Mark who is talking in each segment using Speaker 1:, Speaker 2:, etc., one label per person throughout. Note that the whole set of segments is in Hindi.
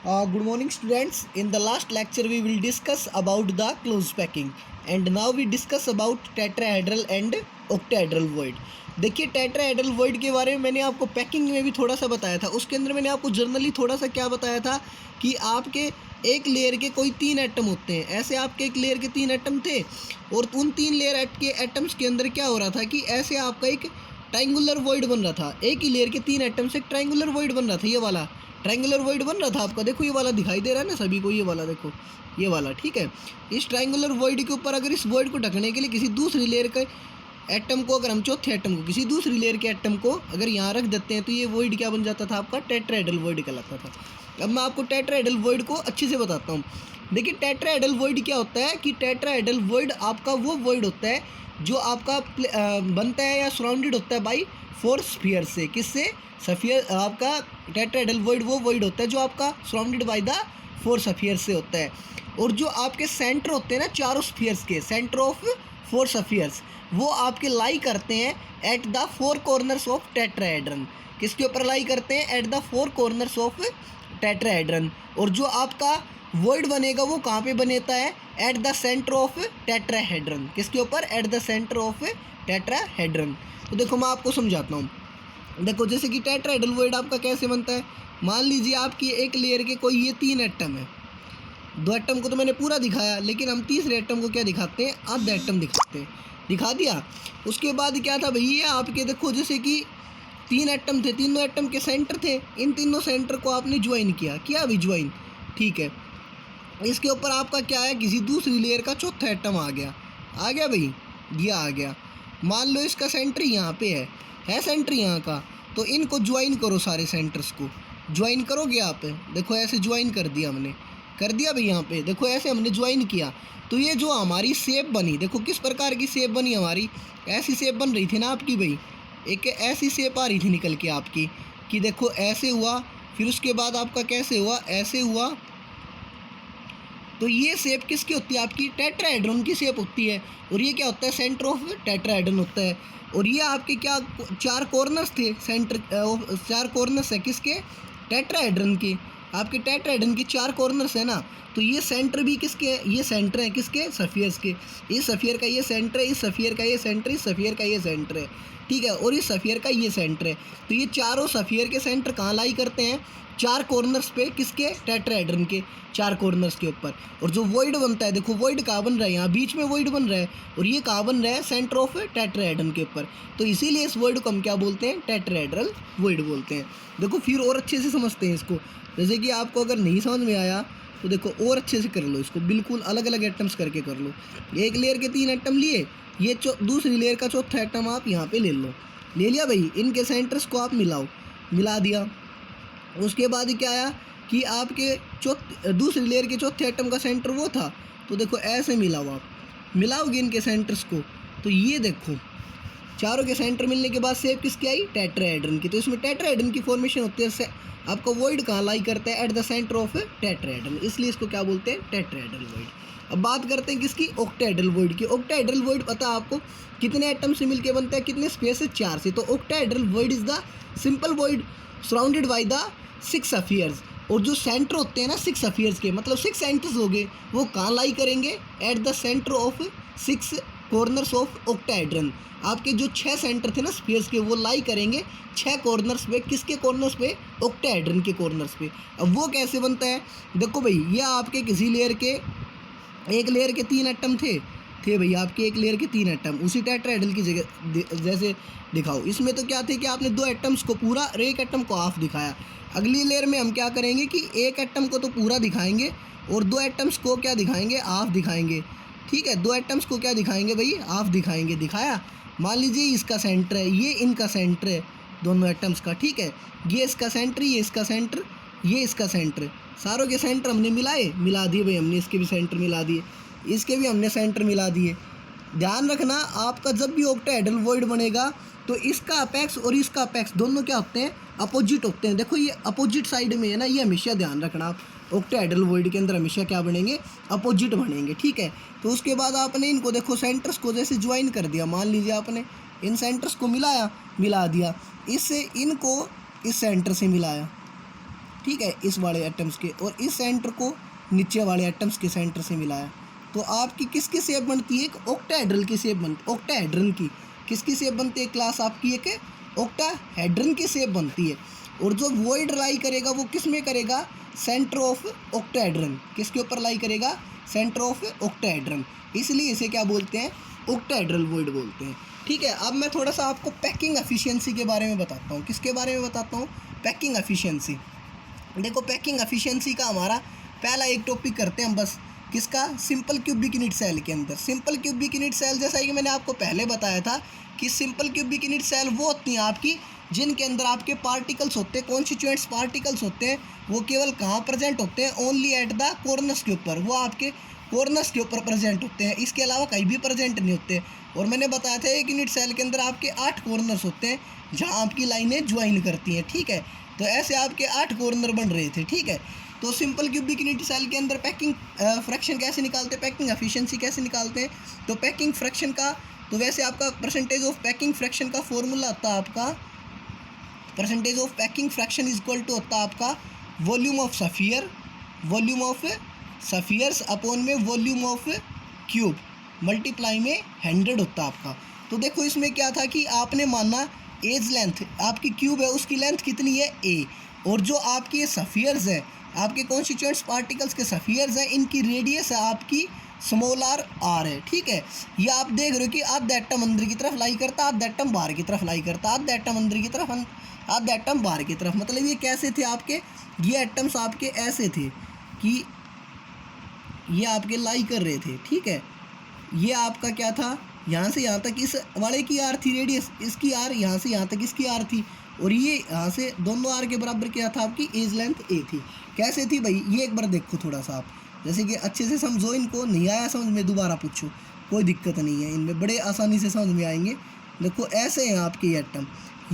Speaker 1: Good morning, students. In the last lecture, we will discuss about the close packing, and now we discuss about tetrahedral and octahedral void. देखिए टेट्राहेड्रल वॉइड के बारे में मैंने आपको पैकिंग में भी थोड़ा सा बताया था। उसके अंदर मैंने आपको जर्नली थोड़ा सा क्या बताया था कि आपके एक लेयर के कोई 3 एटम होते हैं। ऐसे आपके एक लेयर के 3 एटम थे और उन 3 लेयर के एटम्स के अंदर क्या हो रहा था कि ऐसे आपका एक ट्रायंगुलर वॉइड बन रहा था। एक ही लेयर के 3 एटम से एक ट्रायंगुलर वॉइड बन रहा था। ये वाला ट्रायंगुलर वॉइड बन रहा था आपका। देखो ये वाला दिखाई दे रहा है ना सभी को, ये वाला देखो, ये वाला, ठीक है। इस ट्रायंगुलर वॉइड के ऊपर अगर इस वॉइड को ढकने के लिए किसी दूसरी लेयर के एटम को, अगर हम चौथे एटम को किसी दूसरी लेयर के एटम को अगर यहाँ रख देते हैं तो ये वॉइड क्या बन जाता था आपका, टेट्राहेड्रल वॉइड कहलाता था। अब मैं आपको टेट्राहेड्रल वॉइड को अच्छे से बताता हूँ। देखिए टेट्राहेड्रल वॉइड क्या होता है कि टेट्राहेड्रल वॉइड आपका वो वॉइड होता है जो आपका बनता है या सराउंडेड होता है बाई 4 स्फीयर से। किससे? सफियर। आपका टेट्राहेड्रल वॉइड वो वॉइड होता है जो आपका सराउंडेड बाई द 4 स्फीयर से होता है। और जो आपके सेंटर होते हैं ना चारों स्फीयर्स के, सेंटर ऑफ 4 स्फीयर्स, वो आपके लाई करते हैं at the 4 corners of tetrahedron. किसके ऊपर लाई करते हैं? At the 4 corners of tetrahedron. और जो आपका वॉइड बनेगा वो कहाँ पे बनेता है? At the centre of tetrahedron. किसके ऊपर? At the centre of tetrahedron. तो देखो मैं आपको समझाता हूँ। देखो जैसे कि टेट्राहेड्रल वॉइड आपका कैसे बनता है। मान लीजिए आपकी एक लेयर के कोई ये 3 एटम है। 2 एटम को तो मैंने पूरा दिखाया, लेकिन हम तीसरे एटम को क्या दिखाते हैं? आधा एटम दिखाते हैं। दिखा दिया। उसके बाद क्या था भैया आपके, देखो जैसे कि 3 एटम थे, तीनों एटम के सेंटर थे। इन तीनों सेंटर को आपने ज्वाइन किया अभी ज्वाइन, ठीक है। इसके ऊपर आपका क्या है, किसी दूसरी लेयर का चौथा एटम आ गया भाई, ये आ गया। मान लो इसका सेंटर यहाँ पे है सेंटर यहाँ का, तो इनको ज्वाइन करो, सारे सेंटर्स को ज्वाइन करोगे आप। देखो ऐसे ज्वाइन कर दिया हमने, कर दिया भाई। यहाँ पे देखो ऐसे हमने ज्वाइन किया, तो ये जो हमारी शेप बनी, देखो किस प्रकार की शेप बनी हमारी। ऐसी शेप बन रही थी ना आपकी भाई, एक ऐसी शेप आ रही थी निकल के आपकी कि देखो ऐसे हुआ, फिर उसके बाद आपका कैसे हुआ, ऐसे हुआ। तो ये शेप किसकी होती है? आपकी टेट्राहेड्रन की शेप होती है। और ये क्या होता है? सेंटर ऑफ टेट्राहेड्रन होता है। और ये आपके क्या 4 कॉर्नर्स थे, सेंटर 4 कॉर्नर्स है किसके? टेट्राहेड्रन के। आपके टेट्राहेड्रन के 4 कॉर्नर्स है ना, तो ये सेंटर भी किसके है? ये सेंटर है किसके? सफियर्स के। इस सफियर का ये सेंटर है, इस सफियर का ये सेंटर, इस सफियर का ये सेंटर है, ठीक है। और इस सफियर का ये सेंटर है। तो ये चारों सफियर के सेंटर कहाँ लाई करते हैं? 4 कॉर्नर्स पे। किसके? टेट्राहेड्रन के 4 कॉर्नर्स के ऊपर। और जो वॉइड बनता है, देखो वॉइड कहाँ बन रहा है? यहाँ बीच में वॉइड बन रहा है। और ये कहाँ बन रहा है? सेंटर ऑफ टेट्राहेड्रन के ऊपर। तो इसीलिए इस वॉइड को हम क्या बोलते हैं? टेट्राहेड्रल वॉइड बोलते हैं। देखो फिर और अच्छे से समझते हैं इसको। जैसे कि आपको अगर नहीं समझ में आया तो देखो और अच्छे से कर लो इसको, बिल्कुल अलग अलग एटम्स करके कर लो। एक लेयर के 3 एटम लिए, ये दूसरी लेयर का चौथा एटम आप यहाँ पे ले लो। ले लिया भाई, इनके सेंटर्स को आप मिला दिया। उसके बाद क्या आया कि आपके दूसरी लेयर के चौथे एटम का सेंटर वो था, तो देखो ऐसे मिलाओ, आप मिलाओगे इनके सेंटर्स को, तो ये देखो चारों के सेंटर मिलने के बाद शेप किसकी आई? टेट्राहेड्रन की। तो इसमें टेट्राहेड्रन की फॉर्मेशन होती है। आपका वॉइड कहाँ लाई करता है? At the centre of tetrahedron, इसलिए इसको क्या बोलते हैं? Tetrahedral void. अब बात करते हैं किसकी? ऑक्टाहेड्रल वॉइड की। ऑक्टाहेड्रल वॉइड पता है आपको कितने एटम से मिलकर बनता है? कितने स्पेस से? 4 से। तो octahedral void is the simple void surrounded by the 6 spheres. और जो सेंटर होते हैं ना 6 स्फीयर्स के, मतलब 6 सेंटर्स हो गए, वो कहाँ लाई करेंगे? At the centre of 6 corners of octahedron. आपके जो 6 सेंटर थे ना स्फीयर्स के, वो लाई करेंगे 6 कॉर्नर्स पे। किसके कॉर्नर्स पे? ऑक्टाहेड्रन के कॉर्नर्स पे। अब वो कैसे बनता है? देखो भाई, ये आपके किसी लेयर के, एक लेयर के 3 एटम थे भाई, आपके एक लेयर के 3 एटम उसी टेट्राहेड्रल की जगह जैसे दिखाओ। इसमें तो क्या थे कि आपने 2 एटम्स को पूरा और एक एटम को हाफ दिखाया। अगली लेयर में हम क्या करेंगे कि एक एटम को तो पूरा दिखाएंगे और 2 एटम्स को क्या दिखाएंगे? हाफ दिखाएंगे, ठीक है। 2 एटम्स को क्या दिखाएंगे भाई? हाफ दिखाएंगे। दिखाया। मान लीजिए इसका सेंटर है, ये इनका सेंटर है दोनों एटम्स का, ठीक है। ये इसका सेंटर, ये इसका सेंटर, ये इसका सेंटर, सारों के सेंटर हमने मिला दिए भाई। हमने इसके भी सेंटर मिला दिए, इसके भी हमने सेंटर मिला दिए। ध्यान रखना, आपका जब भी ऑक्टाहेड्रल वॉइड बनेगा तो इसका अपेक्स और इसका अपेक्स दोनों क्या होते हैं? अपोजिट होते हैं। देखो ये अपोजिट साइड में है ना, ये हमेशा ध्यान रखना आप। ऑक्टाहेड्रल वॉइड के अंदर हमेशा क्या बनेंगे? अपोजिट बनेंगे, ठीक है। तो उसके बाद आपने इनको देखो सेंटर्स को जैसे ज्वाइन कर दिया। मान लीजिए आपने इन सेंटर्स को मिला दिया, इससे इनको इस सेंटर से मिलाया, ठीक है, इस वाले एटम्स के, और इस सेंटर को नीचे वाले एटम्स के सेंटर से मिलाया, तो आपकी किसकी शेप बनती है? एक ऑक्टाहेड्रल की शेप बनती, ऑक्टाहेड्रन की किसकी शेप बनती है क्लास? आपकी एक ऑक्टाहेड्रन की शेप बनती है। और जो वॉइड लाई करेगा वो किस में करेगा? Centre of octahedron. किसके ऊपर लाई करेगा? सेंटर ऑफ ऑक्टाहेड्रन, इसलिए इसे क्या बोलते हैं? ऑक्टाहेड्रल वॉइड बोलते हैं। ठीक है, अब मैं थोड़ा सा आपको पैकिंग एफिशिएंसी के बारे में बताता हूँ। किसके बारे में बताता हूँ? Packing efficiency. देखो, पैकिंग एफिशिएंसी का हमारा पहला एक टॉपिक करते हैं हम बस, किसका? सिंपल क्यूबिक यूनिट सेल के अंदर। सिंपल क्यूबिक यूनिट सेल, जैसा कि मैंने आपको पहले बताया था कि सिंपल क्यूबिक यूनिट सेल वो होती हैं आपकी जिनके अंदर आपके पार्टिकल्स होते हैं, कॉन्स्टिट्यूएंट्स पार्टिकल्स होते हैं, वो केवल कहाँ प्रेजेंट होते हैं? ओनली एट द कॉर्नर्स के ऊपर, वो आपके कॉर्नर्स के ऊपर प्रेजेंट होते हैं, इसके अलावा कहीं भी प्रेजेंट नहीं होते। और मैंने बताया था एक यूनिट सेल के अंदर आपके 8 कॉर्नर्स होते हैं जहाँ आपकी लाइनें ज्वाइन करती हैं। ठीक है, तो ऐसे आपके 8 कॉर्नर बन रहे थे। ठीक है, तो सिंपल क्यूबिक यूनिट सेल के अंदर पैकिंग फ्रैक्शन कैसे निकालते हैं, पैकिंग एफिशिएंसी कैसे निकालते हैं? तो पैकिंग फ्रैक्शन का, तो वैसे आपका परसेंटेज ऑफ पैकिंग फ्रैक्शन का फॉर्मूला होता है आपका, percentage of packing fraction is equal to होता है आपका volume of sphere, volume of spheres upon में वॉल्यूम ऑफ क्यूब मल्टीप्लाई में 100 होता है आपका। तो देखो इसमें क्या था कि आपने माना एज लेंथ आपकी क्यूब है, उसकी लेंथ कितनी है? ए, और जो आपकी सफियर्स है, आपके कॉन्स्टिट्यूएंट्स पार्टिकल्स के सफियर्स हैं, इनकी रेडियस है आपकी स्मॉल आर है। ठीक है, ये आप देख रहे हो कि आधा एटम अंदर की तरफ लाई करता, आधा एटम बाहर की तरफ लाई करता, आधा एटम अंदर की तरफ, आधा एटम बाहर की तरफ। मतलब ये कैसे थे आपके? ये एटम्स आपके ऐसे थे कि ये आपके लाई कर रहे थे। ठीक है, ये आपका क्या था? यहाँ से यहाँ तक इस वाले की आर थी रेडियस, इसकी आर, यहाँ से यहाँ तक इसकी आर थी, और ये यहाँ से दोनों आर के बराबर क्या था? आपकी एज लेंथ ए थी। कैसे थी भाई? ये एक बार देखो थोड़ा सा आप, जैसे कि अच्छे से समझो, इनको नहीं आया समझ में दोबारा पूछो, कोई दिक्कत नहीं है, इनमें बड़े आसानी से समझ में आएंगे। देखो ऐसे हैं आपके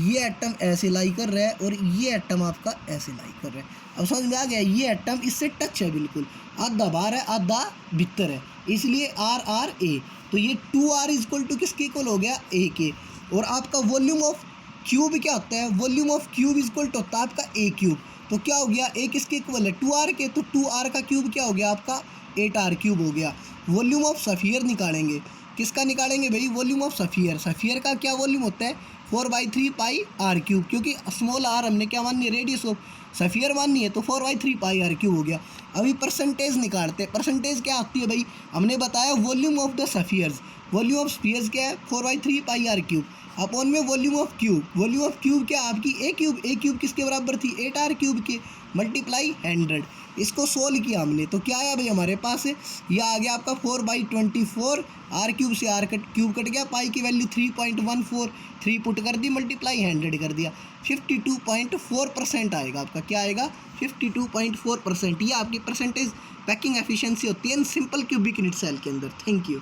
Speaker 1: ये एटम ऐसे लाई कर रहा है, और ये एटम आपका ऐसे लाई कर रहा है। अब समझ में आ गया? ये एटम इससे टच है बिल्कुल, आधा बाहर है आधा भीतर है, इसलिए आर आर ए। तो ये 2r इज इक्वल टू किसके इक्वल हो गया? ए के। और आपका वॉल्यूम ऑफ क्यूब क्या होता है? Volume of cube is equal to होता है आपका ए क्यूब। तो क्या हो गया? ए किसके इक्वल है? 2r के, तो 2r का क्यूब क्या हो गया आपका? 8r क्यूब हो गया। वॉल्यूम ऑफ सफियर निकालेंगे, किसका निकालेंगे भाई? Volume of sphere. सफियर का क्या वॉल्यूम होता है? 4/3 पाई आर क्यूब, क्योंकि स्मॉल आर हमने क्या माननी है? रेडियस ऑफ सफियर माननी है, तो 4/3 पाई आर क्यूब हो गया। अभी परसेंटेज निकालते हैं। परसेंटेज क्या आती है भाई? हमने बताया volume of the spheres, volume of spheres क्या है? 4/3 पाई आर क्यूब अपॉन में volume of cube. Volume of cube क्या आपकी? ए क्यूब। ए क्यूब किसके बराबर थी? 8r क्यूब के, मल्टीप्लाई 100। इसको सोल्व किया हमने, तो क्या आया भाई हमारे पास? यह आ गया आपका 4/24, आर क्यूब से आर क्यूब कट गया, पाई की वैल्यू 3.14, 3 पुट कर दी, मल्टीप्लाई 100 कर दिया, 52.4% आएगा आपका। क्या आएगा? 52.4%। ये आपकी परसेंटेज पैकिंग एफिशिएंसी होती है सिंपल क्यूबिक यूनिट सेल के अंदर। Thank you.